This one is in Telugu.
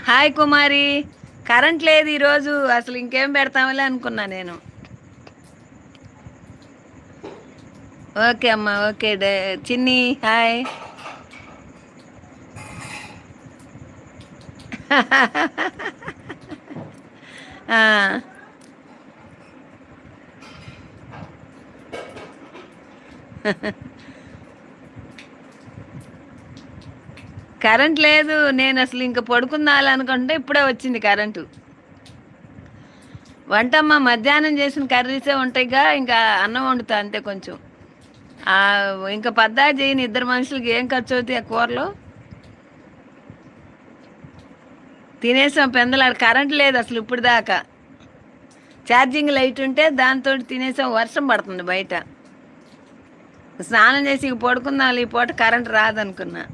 హాయ్ కుమారి. కరెంట్ లేదు ఈరోజు, అసలు ఇంకేం పెడతామలే అనుకున్నా నేను. ఓకే అమ్మా, ఓకే చిన్ని హాయ్. ఆ, కరెంట్ లేదు, నేను అసలు ఇంక పడుకుందాలి అనుకుంటే ఇప్పుడే వచ్చింది కరెంటు. వంటమ్మ మధ్యాహ్నం చేసిన కర్రీసే ఉంటాయిగా, ఇంకా అన్నం వండుతా అంతే కొంచెం. ఆ, ఇంకా పద్దా చేయని ఇద్దరు మనుషులకి ఏం ఖర్చు అవుతాయి ఆ కూరలో. తినేసాం పెందలాడు, కరెంట్ లేదు అసలు ఇప్పుడు దాకా. ఛార్జింగ్ లైట్ ఉంటే దాంతో తినేసాం, వర్షం పడుతుంది బయట. స్నానం చేసి ఇక పడుకుందాం, ఈ పూట కరెంట్ రాదనుకున్నా.